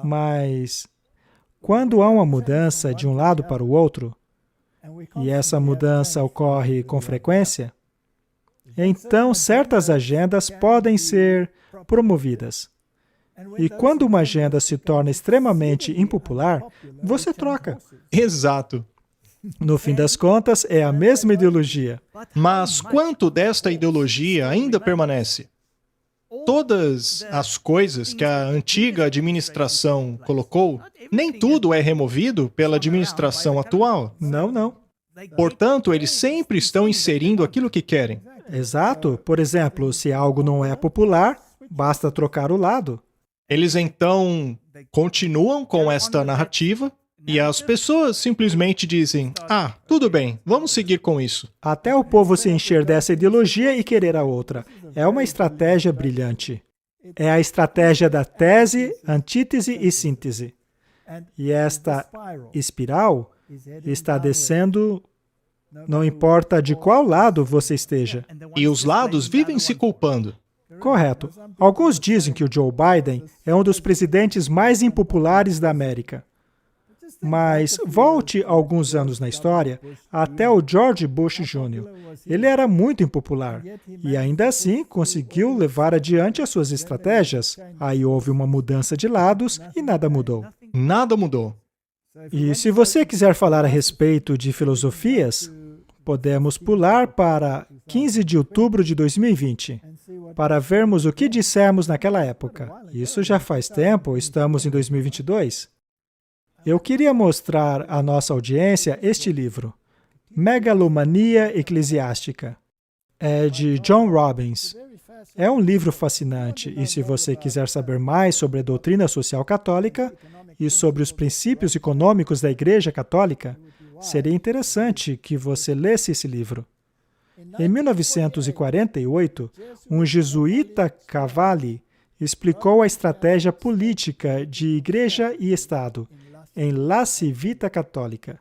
Mas, quando há uma mudança de um lado para o outro, e essa mudança ocorre com frequência, então certas agendas podem ser promovidas. E quando uma agenda se torna extremamente impopular, você troca. Exato. No fim das contas, é a mesma ideologia. Mas quanto desta ideologia ainda permanece? Todas as coisas que a antiga administração colocou, nem tudo é removido pela administração atual. Não. Portanto, eles sempre estão inserindo aquilo que querem. Exato. Por exemplo, se algo não é popular, basta trocar o lado. Eles então continuam com esta narrativa e as pessoas simplesmente dizem: "Ah, tudo bem, vamos seguir com isso." Até o povo se encher dessa ideologia e querer a outra. É uma estratégia brilhante. É a estratégia da tese, antítese e síntese. E esta espiral está descendo, não importa de qual lado você esteja. E os lados vivem se culpando. Correto. Alguns dizem que o Joe Biden é um dos presidentes mais impopulares da América. Mas volte alguns anos na história, até o George Bush Jr. Ele era muito impopular e ainda assim conseguiu levar adiante as suas estratégias. Aí houve uma mudança de lados e nada mudou. Nada mudou. E se você quiser falar a respeito de filosofias, podemos pular para 15 de outubro de 2020, para vermos o que dissemos naquela época. Isso já faz tempo, estamos em 2022. Eu queria mostrar à nossa audiência este livro, Megalomania Eclesiástica. É de John Robbins. É um livro fascinante, e se você quiser saber mais sobre a doutrina social católica e sobre os princípios econômicos da Igreja Católica, seria interessante que você lesse esse livro. Em 1948, um jesuíta Cavalli explicou a estratégia política de Igreja e Estado em La Civita Católica.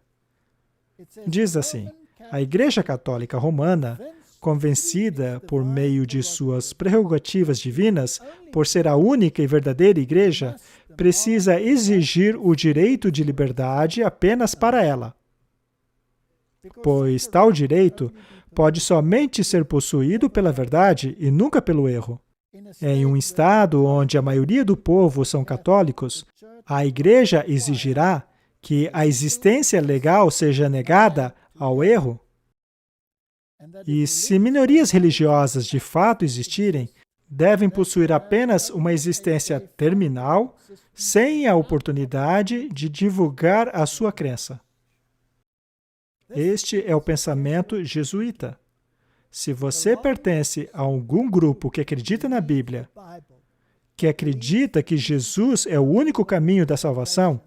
Diz assim: a Igreja Católica Romana, convencida por meio de suas prerrogativas divinas, por ser a única e verdadeira Igreja, precisa exigir o direito de liberdade apenas para ela, pois tal direito pode somente ser possuído pela verdade e nunca pelo erro. Em um estado onde a maioria do povo são católicos, a Igreja exigirá que a existência legal seja negada ao erro. E se minorias religiosas de fato existirem, devem possuir apenas uma existência terminal, sem a oportunidade de divulgar a sua crença. Este é o pensamento jesuíta. Se você pertence a algum grupo que acredita na Bíblia, que acredita que Jesus é o único caminho da salvação,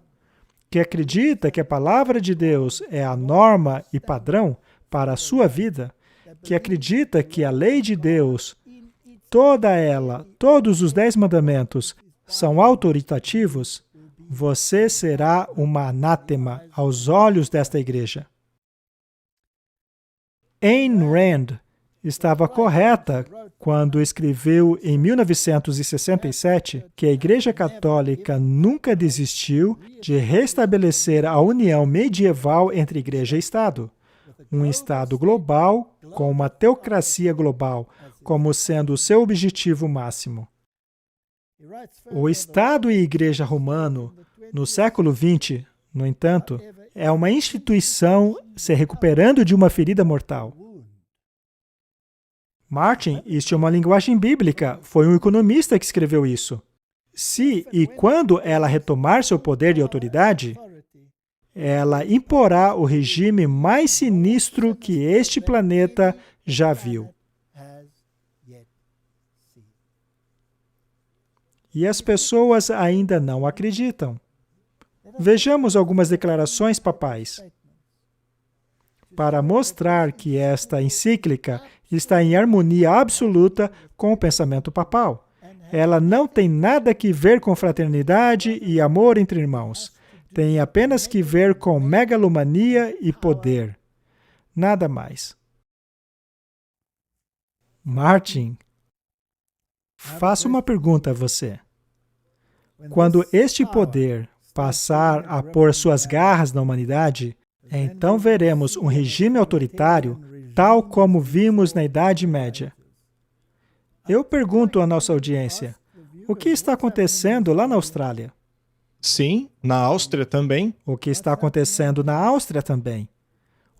que acredita que a palavra de Deus é a norma e padrão para a sua vida, que acredita que a lei de Deus, toda ela, todos os 10 mandamentos, são autoritativos, você será uma anátema aos olhos desta igreja. Ayn Rand estava correta quando escreveu em 1967 que a Igreja Católica nunca desistiu de restabelecer a união medieval entre Igreja e Estado, um Estado global com uma teocracia global como sendo o seu objetivo máximo. O Estado e Igreja romano, no século XX, no entanto, é uma instituição se recuperando de uma ferida mortal. Martin, isto é uma linguagem bíblica, foi um economista que escreveu isso. Se e quando ela retomar seu poder e autoridade, ela imporá o regime mais sinistro que este planeta já viu. E as pessoas ainda não acreditam. Vejamos algumas declarações papais. Para mostrar que esta encíclica está em harmonia absoluta com o pensamento papal. Ela não tem nada que ver com fraternidade e amor entre irmãos. Tem apenas que ver com megalomania e poder. Nada mais. Martin, faço uma pergunta a você. Quando este poder passar a pôr suas garras na humanidade, então veremos um regime autoritário, tal como vimos na Idade Média. Eu pergunto à nossa audiência, o que está acontecendo lá na Austrália? Sim, na Áustria também. O que está acontecendo na Áustria também?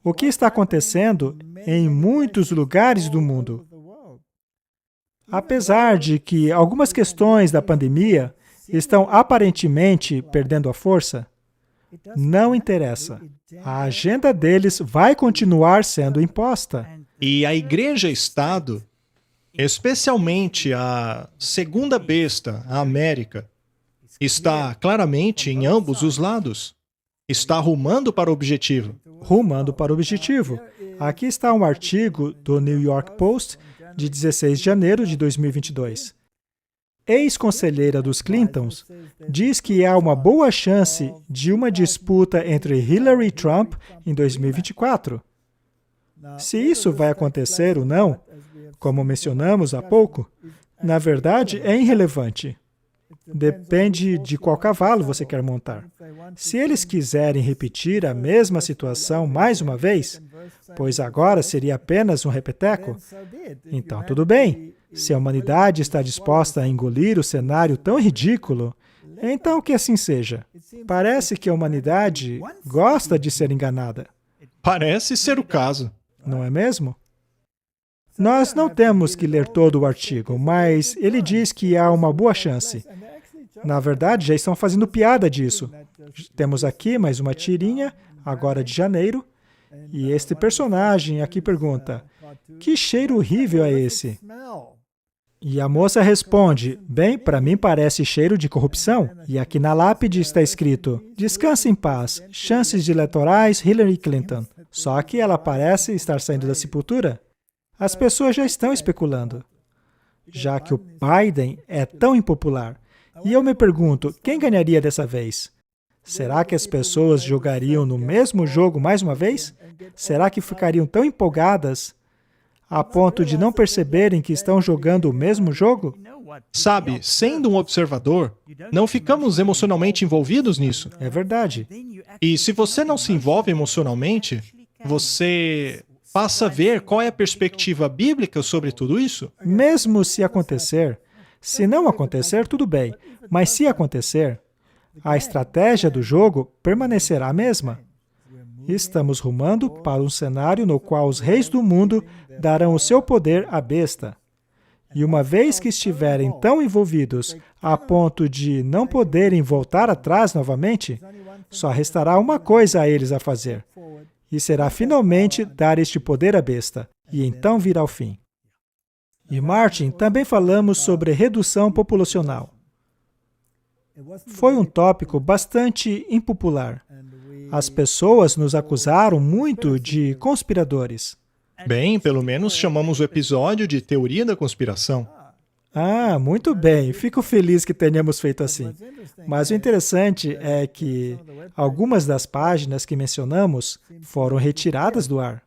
O que está acontecendo em muitos lugares do mundo? Apesar de que algumas questões da pandemia estão aparentemente perdendo a força, não interessa. A agenda deles vai continuar sendo imposta. E a Igreja-Estado, especialmente a segunda besta, a América, está claramente em ambos os lados. Está rumando para o objetivo. Rumando para o objetivo. Aqui está um artigo do New York Post, de 16 de janeiro de 2022. Ex-conselheira dos Clintons diz que há uma boa chance de uma disputa entre Hillary e Trump em 2024. Se isso vai acontecer ou não, como mencionamos há pouco, na verdade é irrelevante. Depende de qual cavalo você quer montar. Se eles quiserem repetir a mesma situação mais uma vez, pois agora seria apenas um repeteco, então tudo bem. Se a humanidade está disposta a engolir o cenário tão ridículo, então que assim seja. Parece que a humanidade gosta de ser enganada. Parece ser o caso. Não é mesmo? Nós não temos que ler todo o artigo, mas ele diz que há uma boa chance. Na verdade, já estão fazendo piada disso. Temos aqui mais uma tirinha, agora de janeiro, e este personagem aqui pergunta, que cheiro horrível é esse? E a moça responde, bem, para mim parece cheiro de corrupção. E aqui na lápide está escrito, descanse em paz, chances de eleitorais Hillary Clinton. Só que ela parece estar saindo da sepultura. As pessoas já estão especulando. já que o Biden é tão impopular. E eu me pergunto, quem ganharia dessa vez? Será que as pessoas jogariam no mesmo jogo mais uma vez? Será que ficariam tão empolgadas a ponto de não perceberem que estão jogando o mesmo jogo? Sabe, sendo um observador, não ficamos emocionalmente envolvidos nisso. É verdade. E se você não se envolve emocionalmente, você passa a ver qual é a perspectiva bíblica sobre tudo isso. Mesmo se acontecer, se não acontecer, tudo bem. Mas se acontecer, a estratégia do jogo permanecerá a mesma. Estamos rumando para um cenário no qual os reis do mundo darão o seu poder à besta. E uma vez que estiverem tão envolvidos a ponto de não poderem voltar atrás novamente, só restará uma coisa a eles a fazer, e será finalmente dar este poder à besta, e então virá o fim. E Martin, também falamos sobre redução populacional. Foi um tópico bastante impopular. As pessoas nos acusaram muito de conspiradores. Bem, pelo menos chamamos o episódio de Teoria da Conspiração. Ah, muito bem. Fico feliz que tenhamos feito assim. Mas o interessante é que algumas das páginas que mencionamos foram retiradas do ar.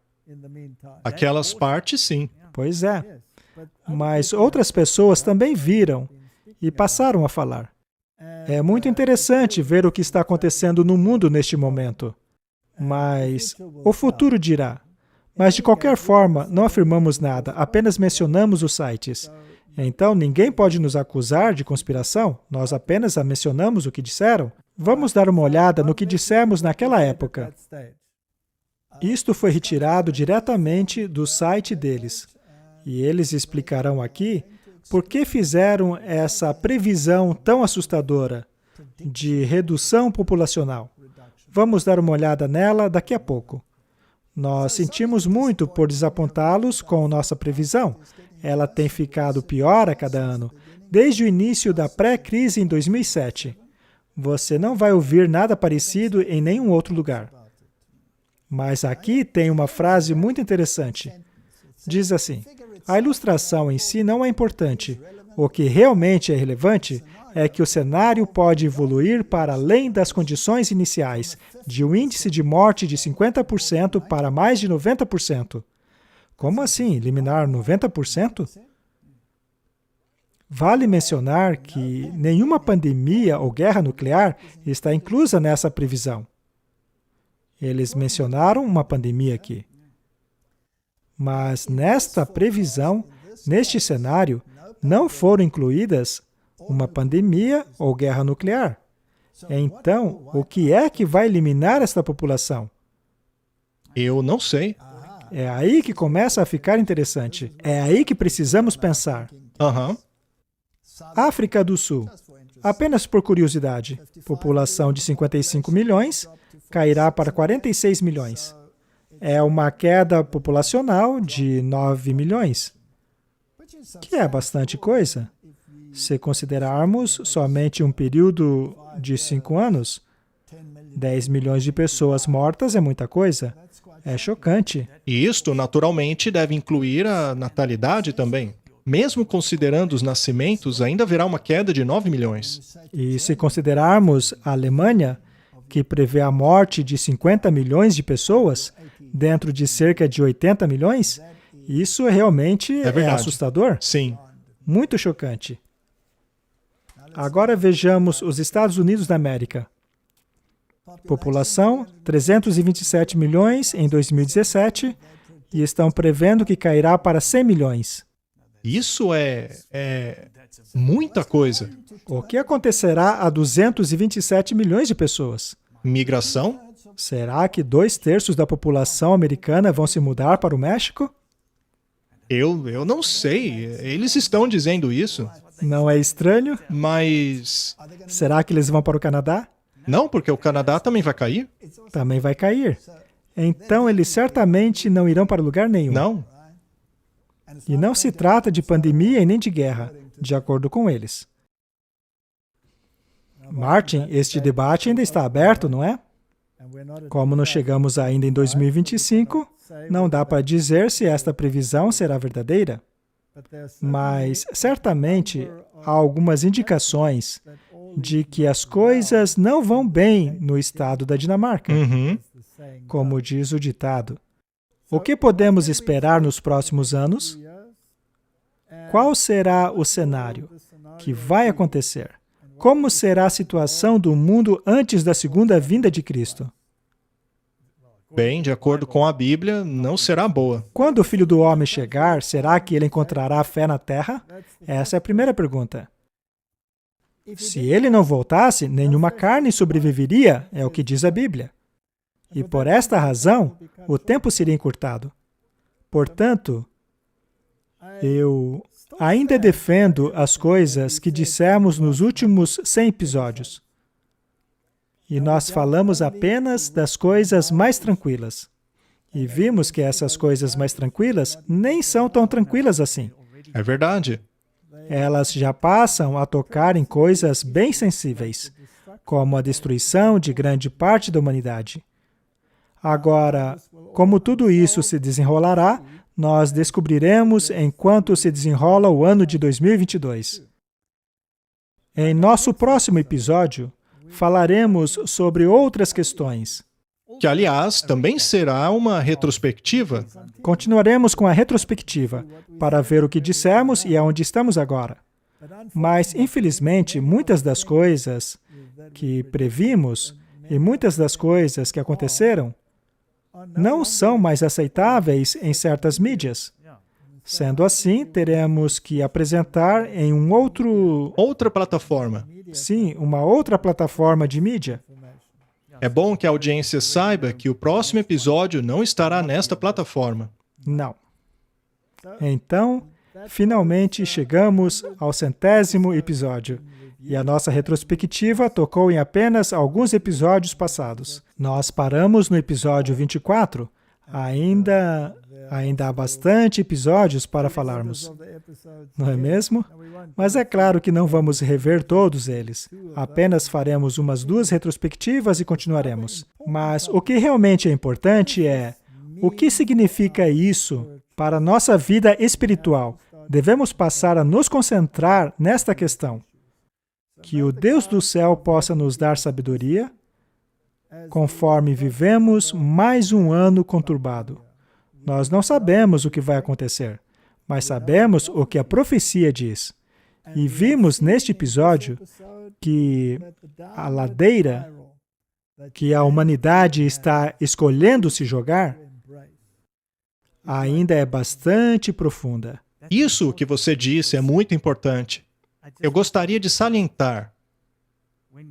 Aquelas partes, sim. Pois é. Mas outras pessoas também viram e passaram a falar. É muito interessante ver o que está acontecendo no mundo neste momento. Mas o futuro dirá. Mas, de qualquer forma, não afirmamos nada, apenas mencionamos os sites. Então, ninguém pode nos acusar de conspiração, nós apenas mencionamos o que disseram. Vamos dar uma olhada no que dissemos naquela época. Isto foi retirado diretamente do site deles. E eles explicarão aqui por que fizeram essa previsão tão assustadora de redução populacional. Vamos dar uma olhada nela daqui a pouco. Nós sentimos muito por desapontá-los com nossa previsão. Ela tem ficado pior a cada ano, desde o início da pré-crise em 2007. Você não vai ouvir nada parecido em nenhum outro lugar. Mas aqui tem uma frase muito interessante. Diz assim: a ilustração em si não é importante. O que realmente é relevante é que o cenário pode evoluir para além das condições iniciais, de um índice de morte de 50% para mais de 90%. Como assim, eliminar 90%? Vale mencionar que nenhuma pandemia ou guerra nuclear está inclusa nessa previsão. Eles mencionaram uma pandemia aqui. Mas nesta previsão, neste cenário, não foram incluídas uma pandemia ou guerra nuclear. Então, o que é que vai eliminar esta população? Eu não sei. É aí que começa a ficar interessante. É aí que precisamos pensar. África do Sul. Apenas por curiosidade, população de 55 milhões cairá para 46 milhões. É uma queda populacional de 9 milhões, que é bastante coisa. Se considerarmos somente um período de 5 anos, 10 milhões de pessoas mortas é muita coisa. É chocante. E isto, naturalmente, deve incluir a natalidade também. Mesmo considerando os nascimentos, ainda haverá uma queda de 9 milhões. E se considerarmos a Alemanha, que prevê a morte de 50 milhões de pessoas, dentro de cerca de 80 milhões, isso realmente é assustador. Sim. Muito chocante. Agora vejamos os Estados Unidos da América. População, 327 milhões em 2017, e estão prevendo que cairá para 100 milhões. Isso é muita coisa. O que acontecerá a 227 milhões de pessoas? Migração? Será que 2/3 da população americana vão se mudar para o México? Eu não sei. Eles estão dizendo isso. Não é estranho? Mas... Será que eles vão para o Canadá? Não, porque o Canadá também vai cair. Também vai cair. Então, eles certamente não irão para lugar nenhum. Não. E não se trata de pandemia e nem de guerra, de acordo com eles. Martin, este debate ainda está aberto, não é? Como não chegamos ainda em 2025, não dá para dizer se esta previsão será verdadeira. Mas, certamente, há algumas indicações de que as coisas não vão bem no estado da Dinamarca, como diz o ditado. O que podemos esperar nos próximos anos? Qual será o cenário que vai acontecer? Como será a situação do mundo antes da segunda vinda de Cristo? Bem, de acordo com a Bíblia, não será boa. Quando o Filho do Homem chegar, será que ele encontrará fé na terra? Essa é a primeira pergunta. Se ele não voltasse, nenhuma carne sobreviveria, é o que diz a Bíblia. E por esta razão, o tempo seria encurtado. Portanto, eu ainda defendo as coisas que dissemos nos últimos 100 episódios. E nós falamos apenas das coisas mais tranquilas. E vimos que essas coisas mais tranquilas nem são tão tranquilas assim. É verdade. Elas já passam a tocar em coisas bem sensíveis, como a destruição de grande parte da humanidade. Agora, como tudo isso se desenrolará, nós descobriremos enquanto se desenrola o ano de 2022. Em nosso próximo episódio, falaremos sobre outras questões. Que, aliás, também será uma retrospectiva. Continuaremos com a retrospectiva, para ver o que dissemos e aonde estamos agora. Mas, infelizmente, muitas das coisas que previmos e muitas das coisas que aconteceram não são mais aceitáveis em certas mídias. Sendo assim, teremos que apresentar em outra plataforma. Sim, uma outra plataforma de mídia. É bom que a audiência saiba que o próximo episódio não estará nesta plataforma. Não. Então, finalmente chegamos ao 100º episódio. E a nossa retrospectiva tocou em apenas alguns episódios passados. Nós paramos no episódio 24. Ainda há bastante episódios para falarmos. Não é mesmo? Mas é claro que não vamos rever todos eles. Apenas faremos umas 2 retrospectivas e continuaremos. Mas o que realmente é importante é o que significa isso para a nossa vida espiritual. Devemos passar a nos concentrar nesta questão. Que o Deus do céu possa nos dar sabedoria, conforme vivemos mais um ano conturbado. Nós não sabemos o que vai acontecer, mas sabemos o que a profecia diz. E vimos neste episódio que a ladeira que a humanidade está escolhendo se jogar ainda é bastante profunda. Isso que você disse é muito importante. Eu gostaria de salientar.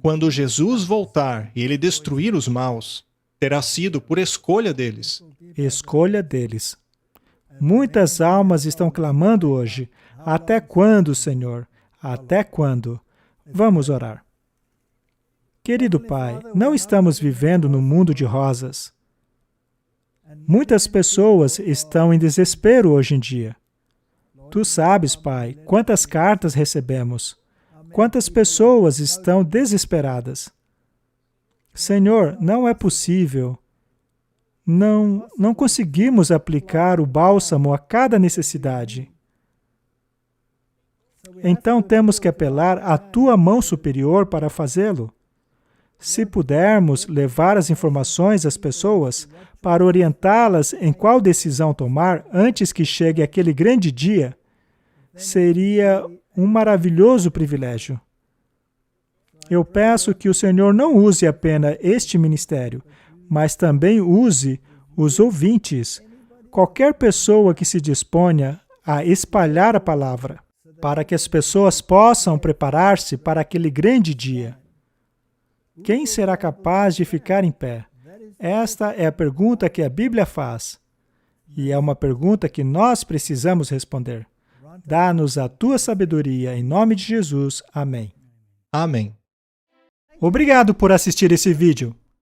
Quando Jesus voltar e ele destruir os maus, terá sido por escolha deles. Escolha deles. Muitas almas estão clamando hoje. Até quando, Senhor? Até quando? Vamos orar. Querido Pai, não estamos vivendo num mundo de rosas. Muitas pessoas estão em desespero hoje em dia. Tu sabes, Pai, quantas cartas recebemos, quantas pessoas estão desesperadas. Senhor, não é possível. Não conseguimos aplicar o bálsamo a cada necessidade. Então temos que apelar à Tua mão superior para fazê-lo. Se pudermos levar as informações às pessoas para orientá-las em qual decisão tomar antes que chegue aquele grande dia, seria um maravilhoso privilégio. Eu peço que o Senhor não use apenas este ministério, mas também use os ouvintes, qualquer pessoa que se disponha a espalhar a palavra, para que as pessoas possam preparar-se para aquele grande dia. Quem será capaz de ficar em pé? Esta é a pergunta que a Bíblia faz. E é uma pergunta que nós precisamos responder. Dá-nos a Tua sabedoria, em nome de Jesus. Amém. Amém. Obrigado por assistir esse vídeo.